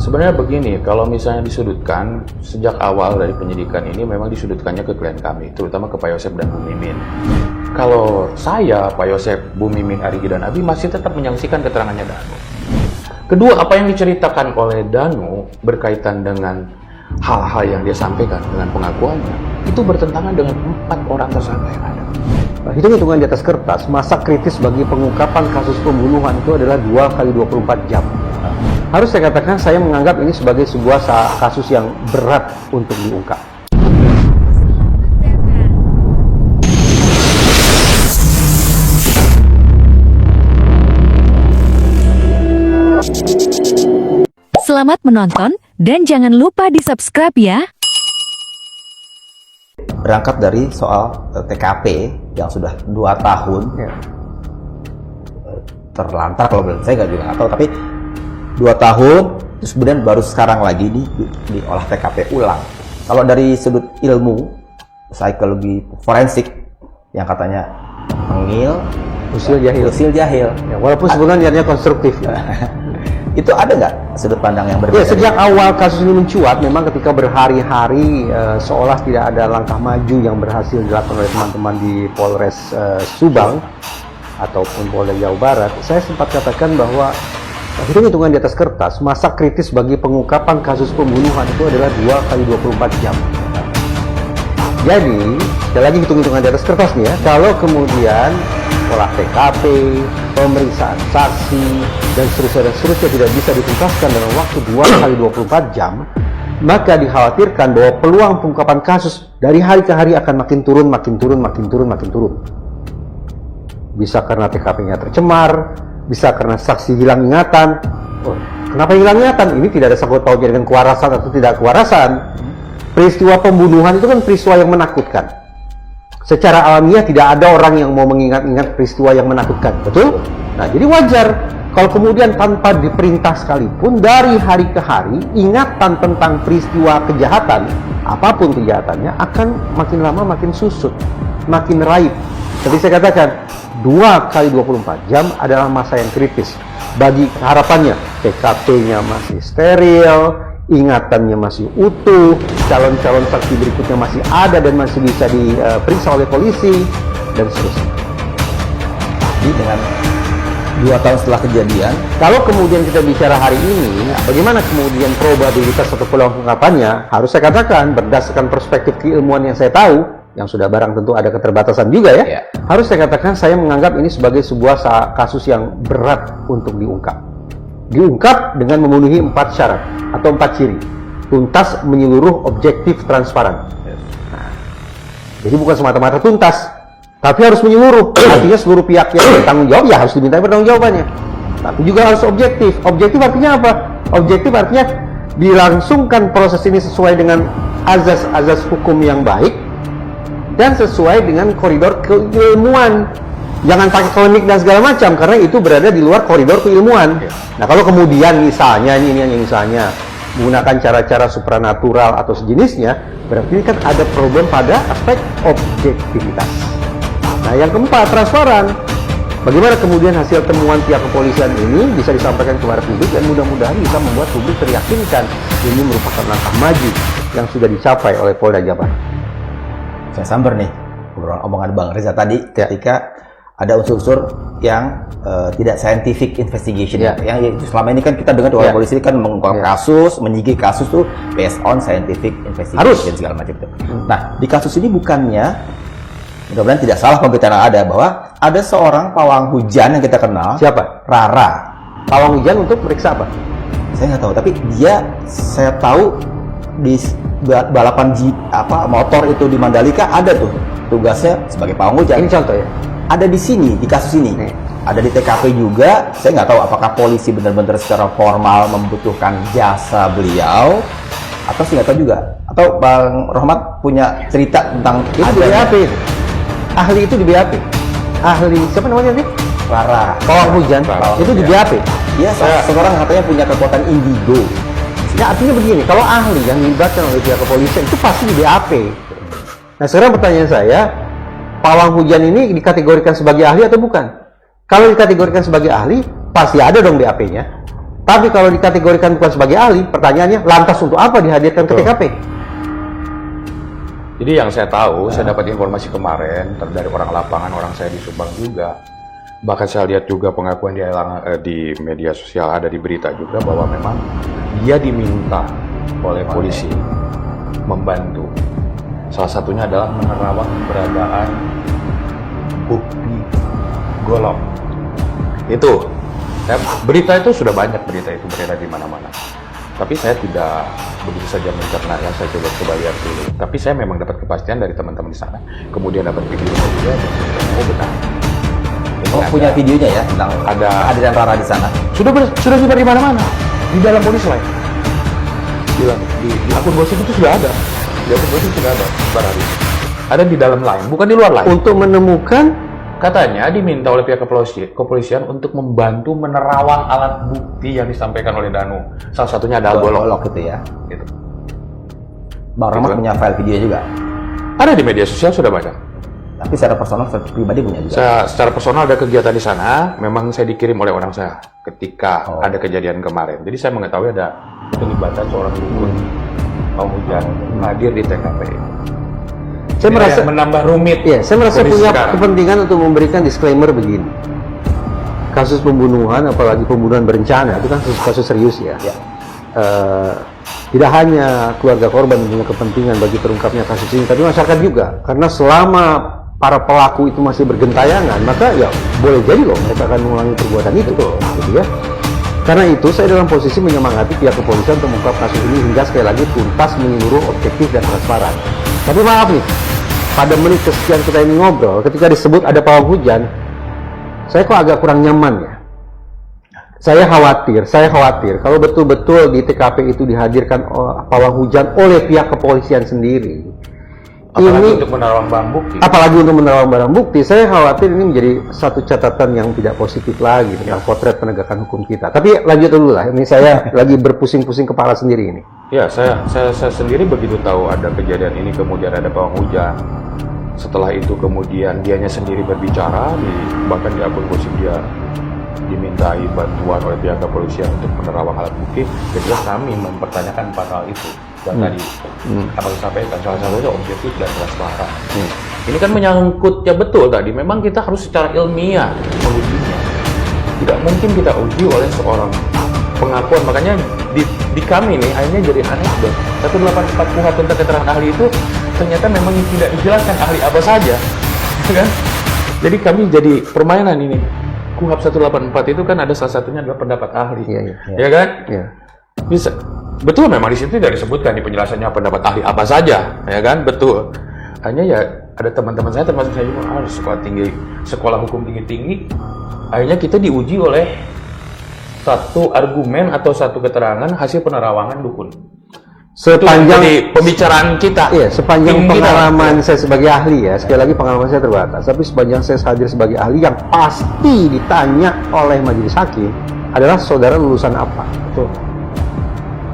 Sebenarnya begini, kalau misalnya disudutkan, sejak awal dari penyidikan ini memang disudutkannya ke klien kami, terutama ke Pak Yosep dan Bu Mimin. Kalau saya, Pak Yosep, Bu Mimin, Arigi, dan Abi masih tetap menyaksikan keterangannya Danu. Kedua, apa yang diceritakan oleh Danu berkaitan dengan hal-hal yang dia sampaikan dengan pengakuannya, itu bertentangan dengan 4 orang tersangka yang ada. Hitung-hitungan di atas kertas, masa kritis bagi pengungkapan kasus pembunuhan itu adalah 2 kali 24 jam. Harus saya katakan, saya menganggap ini sebagai sebuah kasus yang berat untuk diungkap. Selamat menonton dan jangan lupa di-subscribe ya. Berangkat dari soal TKP yang sudah 2 tahun terlantar, kalau menurut saya nggak juga nggak tahu, tapi 2 tahun terus kemudian baru sekarang lagi diolah TKP ulang. Kalau dari sudut ilmu psikologi forensik yang katanya mengil Usil jahil. Ya, Walaupun sebenarnya niatnya konstruktif. itu ada nggak sudut pandang yang berbeda? Ya, sejak awal kasus ini mencuat, memang ketika berhari-hari seolah tidak ada langkah maju yang berhasil dilakukan oleh teman-teman di Polres Subang ataupun Polda Jawa Barat, saya sempat katakan bahwa hitung-hitungan di atas kertas, masa kritis bagi pengungkapan kasus pembunuhan itu adalah 2 kali 24 jam. Jadi, sekali lagi hitung-hitungan di atas kertas nih ya, kalau kemudian olah TKP, pemeriksaan saksi, dan seterusnya tidak bisa dituntaskan dalam waktu 2 kali 24 jam, maka dikhawatirkan bahwa peluang pengungkapan kasus dari hari ke hari akan makin turun. Bisa karena TKP-nya tercemar, bisa karena saksi hilang ingatan. Kenapa hilang ingatan? Ini tidak ada sangkut pautnya dengan kewarasan atau tidak kewarasan. Peristiwa pembunuhan itu kan peristiwa yang menakutkan. Secara alamiah tidak ada orang yang mau mengingat-ingat peristiwa yang menakutkan, betul? Nah, jadi wajar kalau kemudian tanpa diperintah sekalipun dari hari ke hari ingatan tentang peristiwa kejahatan, apapun kejahatannya, akan makin lama makin susut, makin raib. Seperti saya katakan, 2 kali 24 jam adalah masa yang kritis. Bagi harapannya, TKP-nya masih steril, ingatannya masih utuh, calon-calon saksi berikutnya masih ada dan masih bisa diperiksa oleh polisi, dan seterusnya. Jadi dengan 2 tahun setelah kejadian, kalau kemudian kita bicara hari ini, bagaimana kemudian probabilitas atau peluang pengungkapannya, harus saya katakan berdasarkan perspektif keilmuan yang saya tahu, yang sudah barang tentu ada keterbatasan juga ya. Harus saya katakan, saya menganggap ini sebagai sebuah kasus yang berat untuk diungkap. Diungkap dengan memenuhi 4 syarat atau 4 ciri. Tuntas, menyeluruh, objektif, transparan. Nah, jadi bukan semata-mata tuntas, tapi harus menyeluruh. Artinya seluruh pihak yang bertanggung jawab ya harus dimintai pertanggungjawabannya. Tapi juga harus objektif. Objektif artinya apa? Objektif artinya dilangsungkan proses ini sesuai dengan azas-azas hukum yang baik dan sesuai dengan koridor keilmuan. Jangan pakai klinik dan segala macam, karena itu berada di luar koridor keilmuan. Nah, kalau kemudian misalnya misalnya menggunakan cara-cara supranatural atau sejenisnya, berarti kan ada problem pada aspek objektivitas. Nah, yang keempat, transparan. Bagaimana kemudian hasil temuan pihak kepolisian ini bisa disampaikan kepada publik dan mudah-mudahan bisa membuat publik teryakinkan ini merupakan langkah maju yang sudah dicapai oleh Polda Jabar. saya samber nih omongan Bang Reza tadi ketika ada unsur-unsur yang tidak scientific investigation. Yang selama ini kan kita dengar oleh polisi kan mengungkap kasus, menyidik kasus tuh based on scientific investigation segala macam itu. Nah, di kasus ini bukannya, mudah-mudahan tidak salah pemberitaan ada, bahwa ada seorang pawang hujan yang kita kenal. Siapa? Rara. Pawang hujan untuk meriksa apa? Saya nggak tahu, tapi dia, saya tahu di balapan motor itu di Mandalika ada tuh tugasnya sebagai pawang hujan. Ini contoh ya. Ada di sini, di kasus ini. Ada di TKP juga. Saya nggak tahu apakah polisi benar-benar secara formal membutuhkan jasa beliau, atau saya nggak tahu juga. Atau Bang Rohmat punya cerita tentang itu di BAP. Ahli itu di BAP. Ahli siapa namanya nih? Rara. Pawang hujan. Itu di BAP. Iya, seorang katanya punya kekuatan indigo. Ya, artinya begini, kalau ahli yang dilibatkan oleh pihak kepolisian itu pasti di BAP. Nah, sekarang pertanyaan saya, pawang hujan ini dikategorikan sebagai ahli atau bukan? Kalau dikategorikan sebagai ahli, pasti ada dong BAP-nya. Tapi kalau dikategorikan bukan sebagai ahli, pertanyaannya lantas untuk apa dihadirkan ke TKP? Jadi yang saya tahu, saya dapat informasi kemarin dari orang lapangan, orang saya di Subang juga. Bahkan saya lihat juga pengakuan dia di media sosial, ada di berita juga bahwa memang dia diminta oleh polisi membantu. Salah satunya adalah menerawang keberadaan bukti golok. Itu, berita itu sudah banyak, berita itu beredar di mana-mana. Tapi saya tidak begitu saja mencerna, yang saya coba lihat dulu. Tapi saya memang dapat kepastian dari teman-teman di sana. Kemudian dapat videonya juga, oh benar. Oh, punya videonya ya tentang ada kehadiran Rara di sana. Sudah nyebar di mana-mana. Di dalam Police Line. Di akun gosip itu sudah ada. Di akun gosip sudah ada. Ada di dalam Line, bukan di luar Line. Untuk menemukan, katanya diminta oleh pihak kepolisian untuk membantu menerawang alat bukti yang disampaikan oleh Danu. Salah satunya adalah golok itu ya. Gitu. Bang Rahmat punya file video juga. Ada di media sosial sudah banyak. Tapi secara personal, secara pribadi punya juga. Secara personal ada kegiatan di sana. Memang saya dikirim oleh orang saya ketika ada kejadian kemarin. Jadi saya mengetahui ada pelibatan seorang dukun Pawang Hujan hadir di TKP. saya merasa menambah rumit. Ya, saya merasa kondisi punya sekarang. kepentingan untuk memberikan disclaimer begini. Kasus pembunuhan, apalagi pembunuhan berencana, itu kan kasus serius ya. Tidak hanya keluarga korban punya kepentingan bagi terungkapnya kasus ini, tapi masyarakat juga. Karena selama para pelaku itu masih bergentayangan, maka ya boleh jadi loh mereka akan mengulangi perbuatan itu, gitu ya. Karena itu saya dalam posisi menyemangati pihak kepolisian untuk mengungkap kasus ini hingga sekali lagi tuntas, menyeluruh, objektif dan transparan. Tapi maaf nih, pada menit kesekian kita ini ngobrol, ketika disebut ada pawang hujan, saya kok agak kurang nyaman ya. Saya khawatir kalau betul-betul di TKP itu dihadirkan pawang hujan oleh pihak kepolisian sendiri. Apalagi untuk menerawang barang bukti. Apalagi untuk menerawang barang bukti, saya khawatir ini menjadi satu catatan yang tidak positif lagi tentang potret penegakan hukum kita. Tapi lanjut dulu lah, ini saya lagi berpusing-pusing kepala sendiri ini. Ya, saya sendiri begitu tahu ada kejadian ini, kemudian ada pawang hujan. Setelah itu kemudian dianya sendiri berbicara, bahkan di akun gosip dia dimintai bantuan oleh pihak kepolisian untuk menerawang alat bukti. Jadi kami mempertanyakan 4 hal itu. Dan tadi abang sampaikan salah satunya objektif dan transparan. Ini kan menyangkut ya betul tadi. Memang kita harus secara ilmiah mengujinya. Tidak mungkin kita uji oleh seorang pengakuan. Makanya di kami nih akhirnya jadi aneh dong. 184 KUHP tentang keterangan ahli itu ternyata memang tidak dijelaskan ahli apa saja, kan? Jadi kami jadi permainan ini. KUHP 184 itu kan ada salah satunya adalah pendapat ahli, ya kan? Iya. Bisa. Betul, memang di situ tidak disebutkan di penjelasannya pendapat ahli apa saja, ya kan? Betul. Hanya ya ada teman-teman saya termasuk saya juga harus sekolah hukum tinggi-tinggi. Akhirnya kita diuji oleh satu argumen atau satu keterangan hasil penerawangan dukun. Sepanjang pembicaraan kita, iya, sepanjang pengalaman saya sebagai ahli ya, sekali lagi pengalaman saya terbatas. Tapi sepanjang saya hadir sebagai ahli yang pasti ditanya oleh majelis hakim adalah saudara lulusan apa. Betul.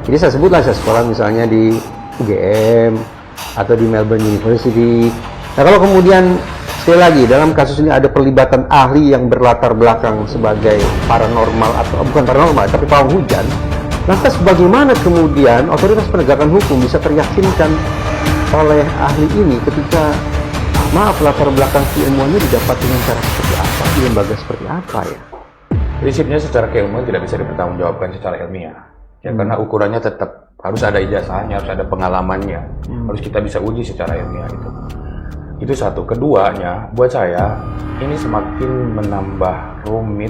Jadi saya sebutlah saya sekolah misalnya di UGM atau di Melbourne University. Nah kalau kemudian sekali lagi dalam kasus ini ada perlibatan ahli yang berlatar belakang sebagai paranormal atau bukan paranormal tapi pawang hujan, lantas bagaimana kemudian otoritas penegakan hukum bisa teryakinkan oleh ahli ini ketika maaf latar belakang keilmuannya didapat dengan cara seperti apa, di lembaga seperti apa ya? Prinsipnya secara keilmuan tidak bisa dipertanggungjawabkan secara ilmiah. Ya, karena ukurannya tetap harus ada ijazahnya, harus ada pengalamannya, harus kita bisa uji secara ilmiah itu. Itu satu. Keduanya, buat saya ini semakin menambah rumit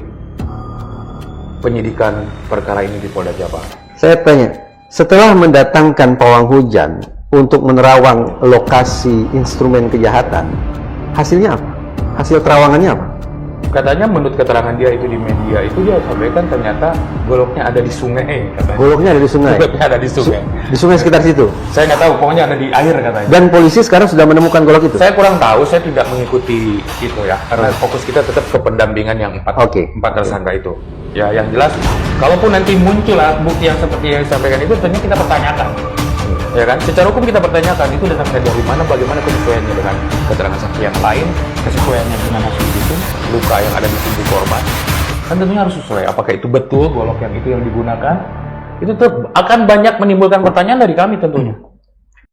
penyidikan perkara ini di Polda Jabar. Saya tanya, setelah mendatangkan pawang hujan untuk menerawang lokasi instrumen kejahatan, hasilnya apa? Hasil terawangannya apa? Katanya menurut keterangan dia itu di media itu dia sampaikan ternyata goloknya ada di sungai. Katanya. Goloknya ada di sungai. Goloknya ada di sungai. Di sungai sekitar situ. Saya nggak tahu, pokoknya ada di air katanya. Dan polisi sekarang sudah menemukan golok itu. Saya kurang tahu, saya tidak mengikuti itu ya, karena fokus kita tetap ke pendampingan yang empat tersangka itu. Ya, yang jelas, kalaupun nanti muncul alat bukti yang seperti yang disampaikan itu, tentunya kita pertanyakan. Ya kan? Secara hukum kita pertanyakan itu datangnya dari mana, bagaimana kesesuaiannya dengan keterangan saksi yang lain, kesesuaiannya dengan hasil visum, luka yang ada di tubuh korban, kan tentunya harus sesuai. Apakah itu betul golok yang itu yang digunakan? Itu akan banyak menimbulkan pertanyaan dari kami tentunya.